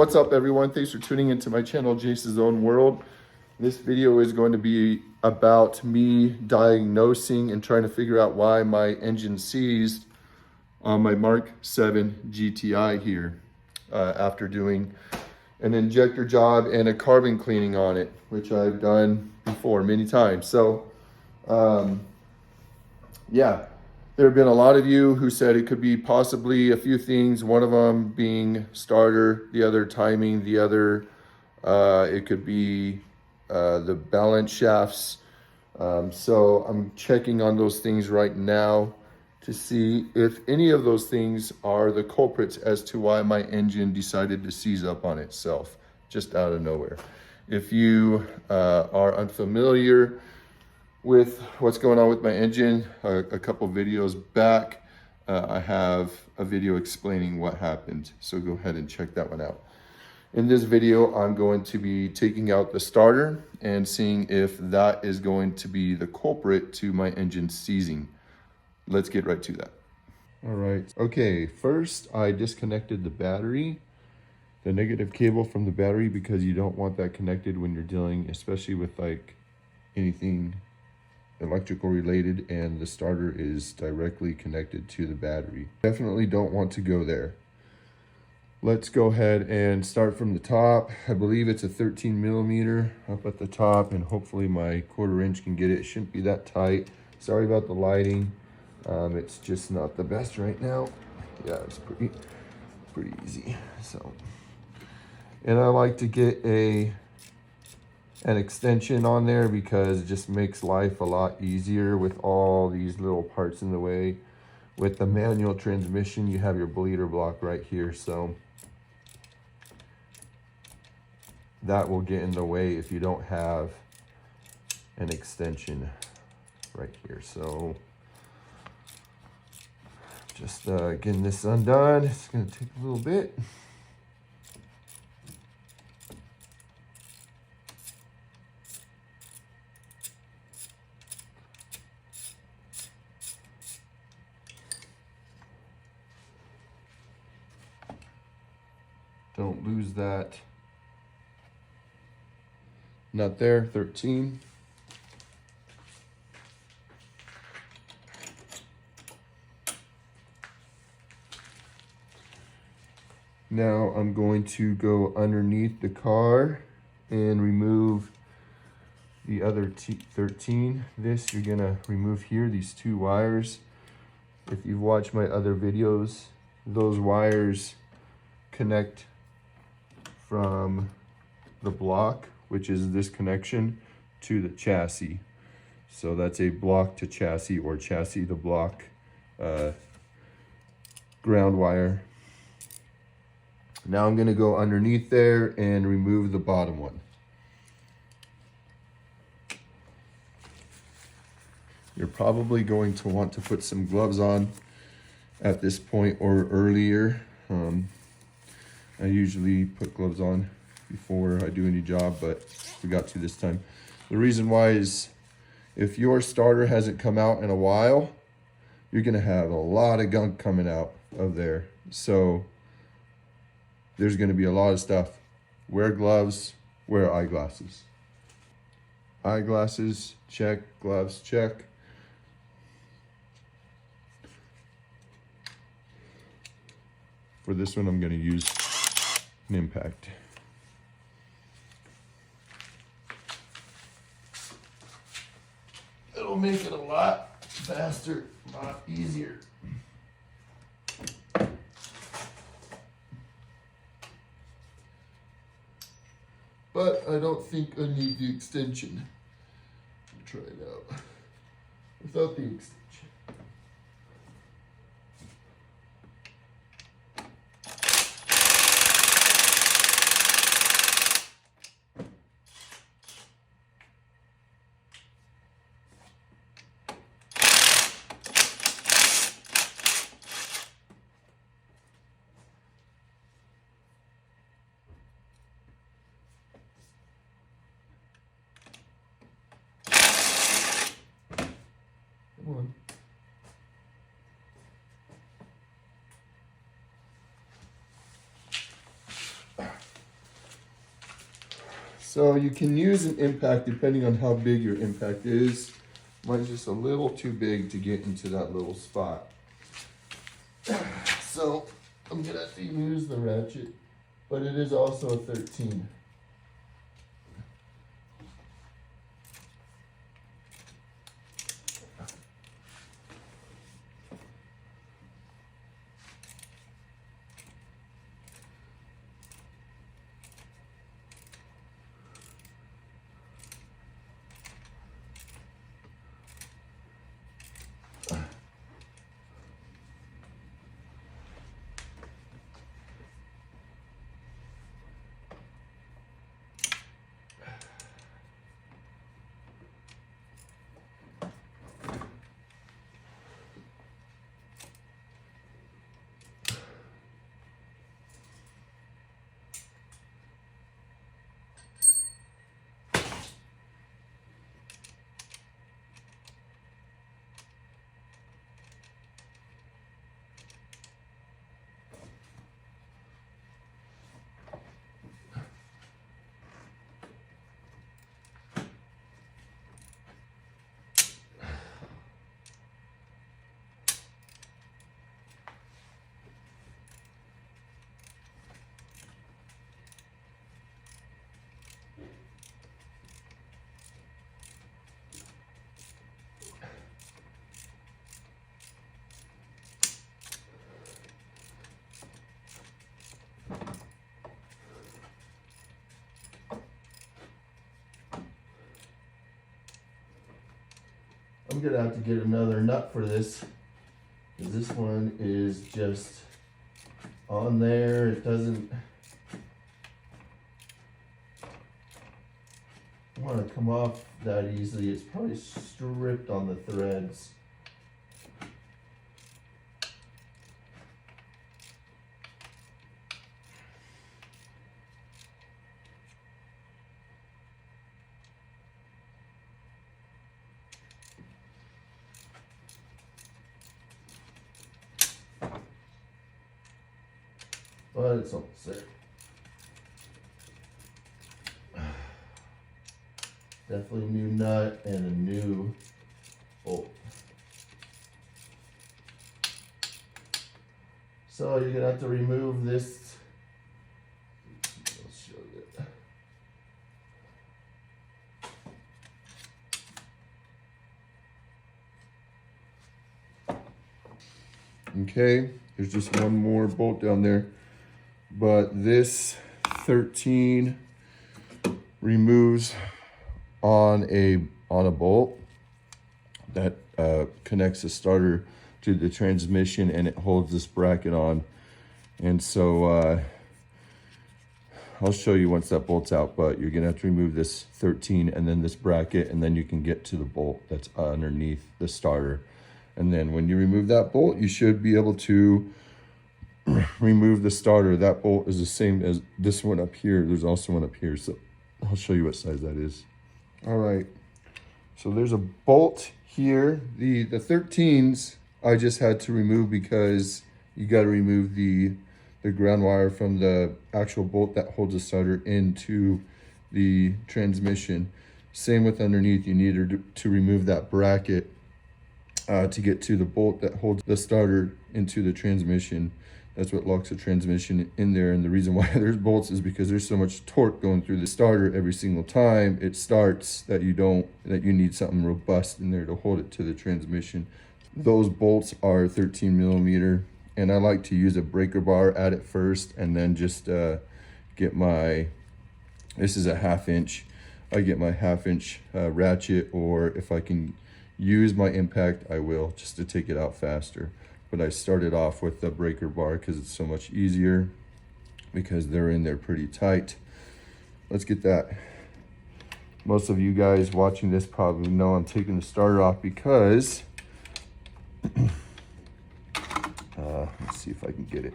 What's up, everyone? Thanks for tuning into my channel, Jace's Own World. This video is going to be about me diagnosing and trying to figure out why my engine seized on my MK7 GTI here after doing an injector job and a carbon cleaning on it, which I've done before many times. So, yeah. There have been a lot of you who said it could be possibly a few things. One of them being starter, the other timing, the other it could be the balance shafts. So I'm checking on those things right now to see if any of those things are the culprits as to why my engine decided to seize up on itself just out of nowhere. If you are unfamiliar with what's going on with my engine, a couple videos back, I have a video explaining what happened. So go ahead and check that one out. In this video, I'm going to be taking out the starter and seeing if that is going to be the culprit to my engine seizing. Let's get right to that. All right, okay, first I disconnected the battery, the negative cable from the battery, because you don't want that connected when you're dealing, especially with like anything electrical related and the starter is directly connected to the battery. Definitely don't want to go there. Let's go ahead and start from the top. I believe it's a 13 millimeter up at the top, and hopefully my 1/4 inch can get it. It shouldn't be that tight. Sorry about the lighting. It's just not the best right now. Yeah, it's pretty easy. So, and I like to get an extension on there because it just makes life a lot easier with all these little parts in the way. With the manual transmission, you have your bleeder block right here, so that will get in the way if you don't have an extension right here. So just getting this undone. It's going to take a little bit. Don't lose that nut there, 13. Now I'm going to go underneath the car and remove the other 13. This you're gonna remove here, these 2 wires. If you've watched my other videos, those wires connect from the block, which is this connection, to the chassis. So that's a block to chassis, or chassis to block ground wire. Now I'm going to go underneath there and remove the bottom one. You're probably going to want to put some gloves on at this point or earlier. I usually put gloves on before I do any job, but forgot to this time. The reason why is if your starter hasn't come out in a while, you're going to have a lot of gunk coming out of there. So there's going to be a lot of stuff. Wear gloves, wear eyeglasses. Eyeglasses, check. Gloves, check. For this one, I'm going to use an impact. It'll make it a lot faster, a lot easier. But I don't think I need the extension. I'll try it out without the extension. Come on. So you can use an impact depending on how big your impact is. Mine's just a little too big to get into that little spot. So I'm gonna have to use the ratchet, but it is also a 13. I'm gonna have to get another nut for this, because this one is just on there. It doesn't want to come off that easily. It's probably stripped on the threads. But it's almost there. Definitely a new nut and a new bolt. So you're gonna have to remove this. I'll show you. Okay, there's just one more bolt down there, but this 13 removes on a bolt that connects the starter to the transmission, and it holds this bracket on. And so I'll show you once that bolt's out, but you're gonna have to remove this 13 and then this bracket, and then you can get to the bolt that's underneath the starter. And then when you remove that bolt, you should be able to remove the starter. That bolt is the same as this one up here. There's also one up here, so I'll show you what size that is. All right, so there's a bolt here. The 13s I just had to remove because you got to remove the ground wire from the actual bolt that holds the starter into the transmission. Same with underneath, you need to remove that bracket to get to the bolt that holds the starter into the transmission. That's what locks the transmission in there. And the reason why there's bolts is because there's so much torque going through the starter every single time it starts that you need something robust in there to hold it to the transmission. Those bolts are 13 millimeter, and I like to use a breaker bar at it first, and then just get my, this is a 1/2 inch. I get my 1/2 inch ratchet, or if I can use my impact, I will, just to take it out faster. But I started off with the breaker bar because it's so much easier, because they're in there pretty tight. Let's get that. Most of you guys watching this probably know I'm taking the starter off because, let's see if I can get it.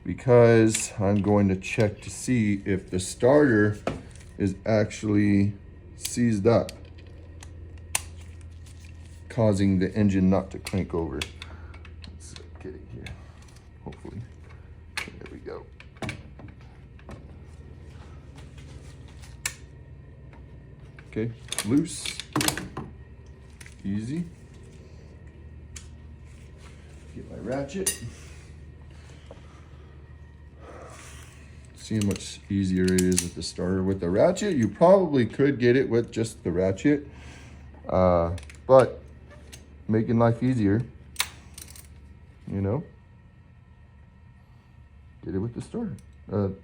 Because I'm going to check to see if the starter is actually seized up, causing the engine not to crank over. Let's get it here, hopefully. There we go. Okay, loose, easy. Get my ratchet. See how much easier it is with the starter. With the ratchet, you probably could get it with just the ratchet, but making life easier, you know, get it with the starter. To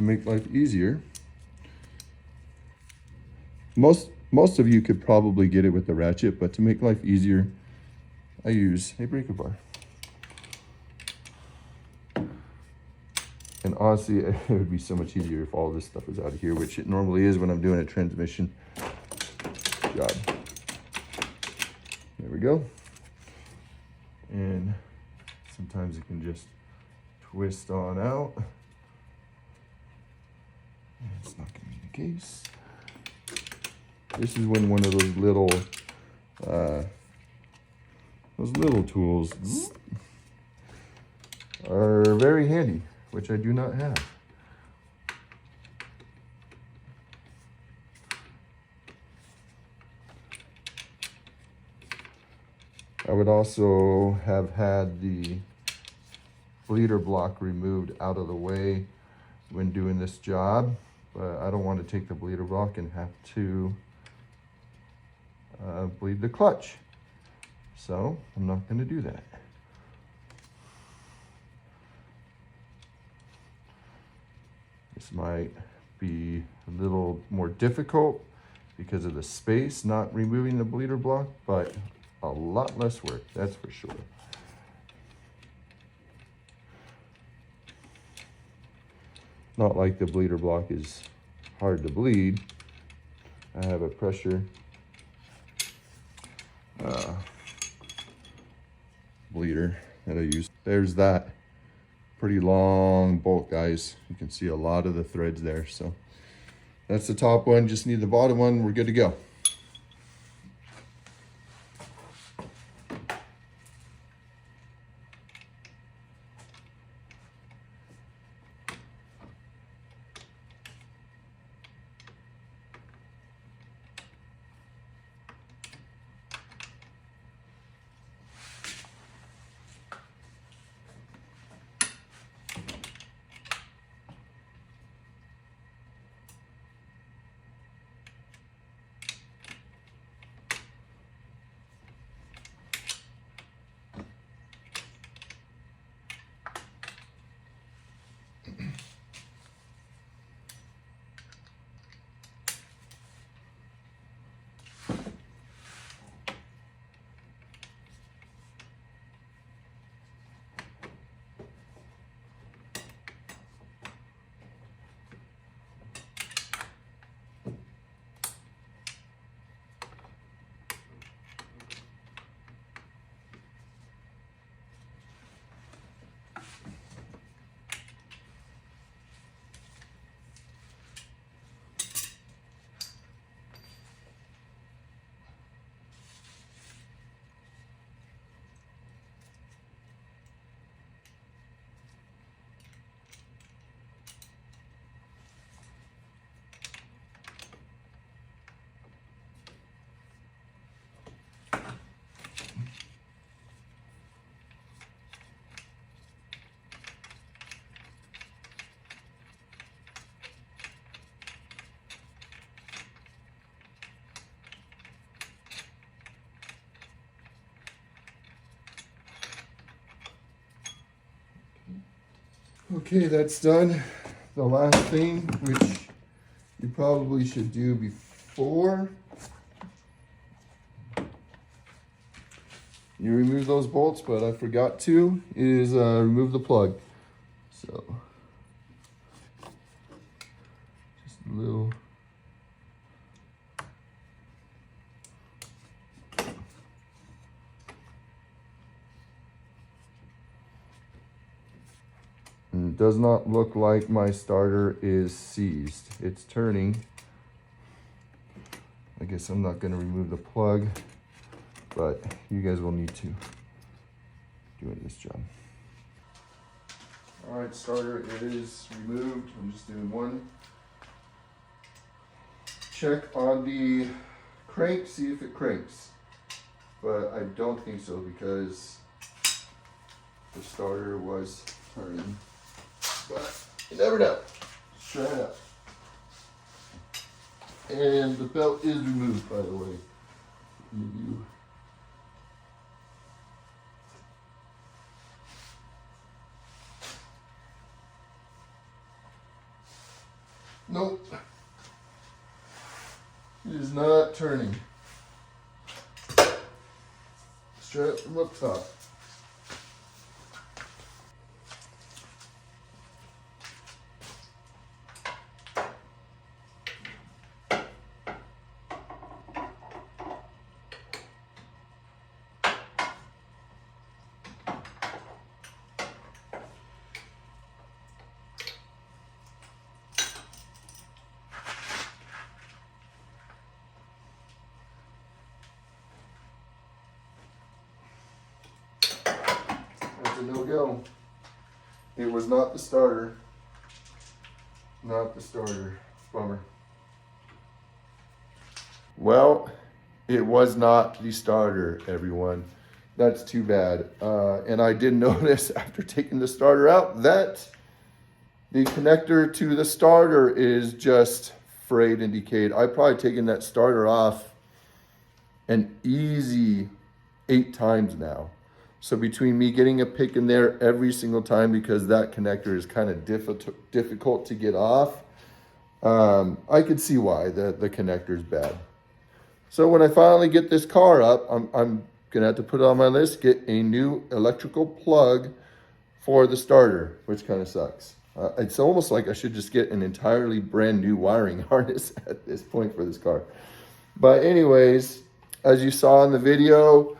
make life easier, most of you could probably get it with the ratchet, but to make life easier, I use a breaker bar. And honestly, it would be so much easier if all this stuff was out of here, which it normally is when I'm doing a transmission job. There we go. And sometimes it can just twist on out. It's not going to be the case. This is when one of those little tools are very handy, which I do not have. I would also have had the bleeder block removed out of the way when doing this job, but I don't want to take the bleeder block and have to bleed the clutch. So I'm not going to do that. This might be a little more difficult because of the space, not removing the bleeder block, but a lot less work, that's for sure. Not like the bleeder block is hard to bleed. I have a pressure bleeder that I use. There's that pretty long bolt, guys. You can see a lot of the threads there. So that's the top one, just need the bottom one, we're good to go. Okay, that's done. The last thing, which you probably should do before you remove those bolts, but I forgot to, is remove the plug. So, just a little. And it does not look like my starter is seized. It's turning. I guess I'm not going to remove the plug, but you guys will need to do this job. All right, starter is removed. I'm just doing one. check on the crank, see if it cranks. But I don't think so because the starter was turning. But you never know. Let's try it out. And the belt is removed, by the way. Nope. It is not turning. Let's try it from up top. That's a no-go. It was not the starter. Not the starter. Bummer. Well, it was not the starter, everyone. That's too bad. And I did notice after taking the starter out that the connector to the starter is just frayed and decayed. I've probably taken that starter off an easy 8 times now. So between me getting a pick in there every single time because that connector is kind of difficult to get off, I could see why the connector is bad. So when I finally get this car up, I'm gonna have to put it on my list, get a new electrical plug for the starter, which kind of sucks. It's almost like I should just get an entirely brand new wiring harness at this point for this car. But anyways, as you saw in the video,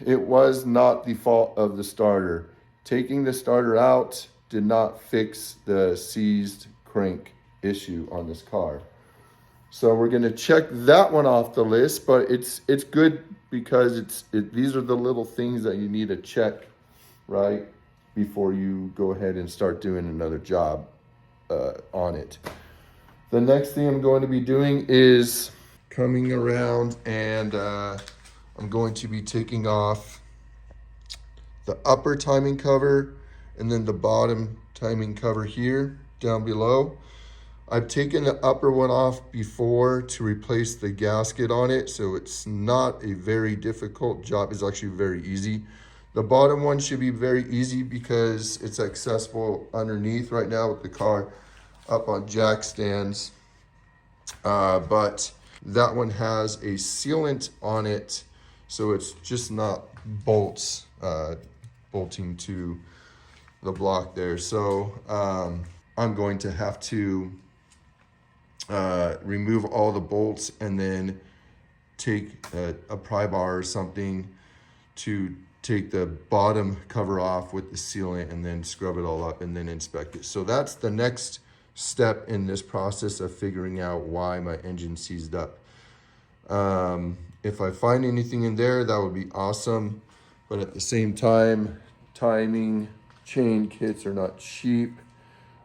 it was not the fault of the starter. Taking the starter out did not fix the seized crank issue on this car. So we're gonna check that one off the list, but it's good because these are the little things that you need to check, right, before you go ahead and start doing another job on it. The next thing I'm going to be doing is coming around and I'm going to be taking off the upper timing cover and then the bottom timing cover here down below. I've taken the upper one off before to replace the gasket on it, so it's not a very difficult job. It's actually very easy. The bottom one should be very easy because it's accessible underneath right now with the car up on jack stands. But that one has a sealant on it, so it's just not bolts bolting to the block there. So I'm going to have to remove all the bolts and then take a pry bar or something to take the bottom cover off with the sealant and then scrub it all up and then inspect it. So that's the next step in this process of figuring out why my engine seized up. If I find anything in there, that would be awesome. But at the same time, timing chain kits are not cheap,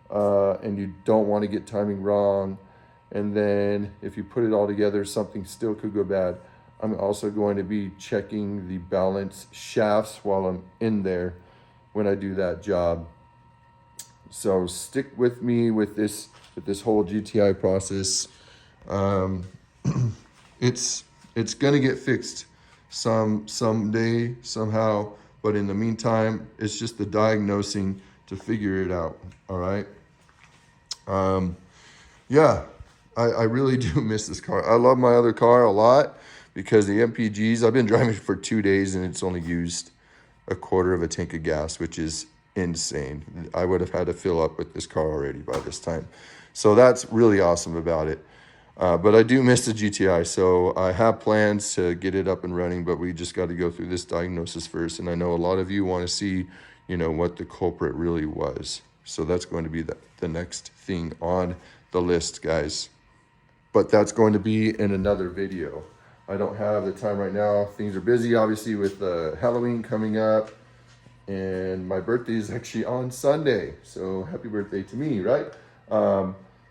and you don't want to get timing wrong. And then if you put it all together, something still could go bad. I'm also going to be checking the balance shafts while I'm in there when I do that job. So stick with me with this whole GTI process. It's gonna get fixed someday, somehow, but in the meantime, it's just the diagnosing to figure it out, all right? Yeah, I really do miss this car. I love my other car a lot because the MPGs, I've been driving it for 2 days and it's only used a quarter of a tank of gas, which is insane. I would have had to fill up with this car already by this time. So that's really awesome about it. But I do miss the GTI, so I have plans to get it up and running, but we just got to go through this diagnosis first. And I know a lot of you want to see, you know, what the culprit really was. So that's going to be the next thing on the list, guys. But that's going to be in another video. I don't have the time right now. Things are busy, obviously, with Halloween coming up. And my birthday is actually on Sunday. So happy birthday to me, right?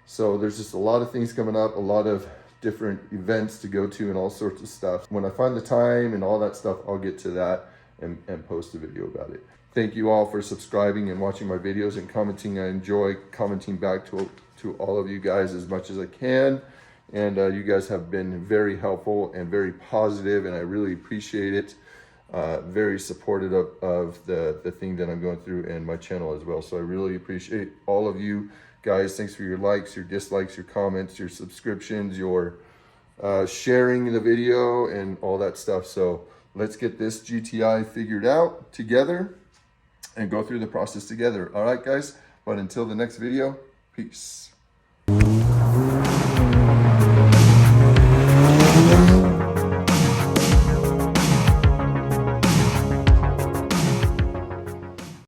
So there's just a lot of things coming up, a lot of different events to go to and all sorts of stuff. When I find the time and all that stuff, I'll get to that and post a video about it. Thank you all for subscribing and watching my videos and commenting. I enjoy commenting back to all of you guys as much as I can. And you guys have been very helpful and very positive, and I really appreciate it. Very supportive of the thing that I'm going through and my channel as well. So I really appreciate all of you guys. Thanks for your likes, your dislikes, your comments, your subscriptions, your sharing the video and all that stuff. So let's get this GTI figured out together and go through the process together. All right, guys. But until the next video, peace.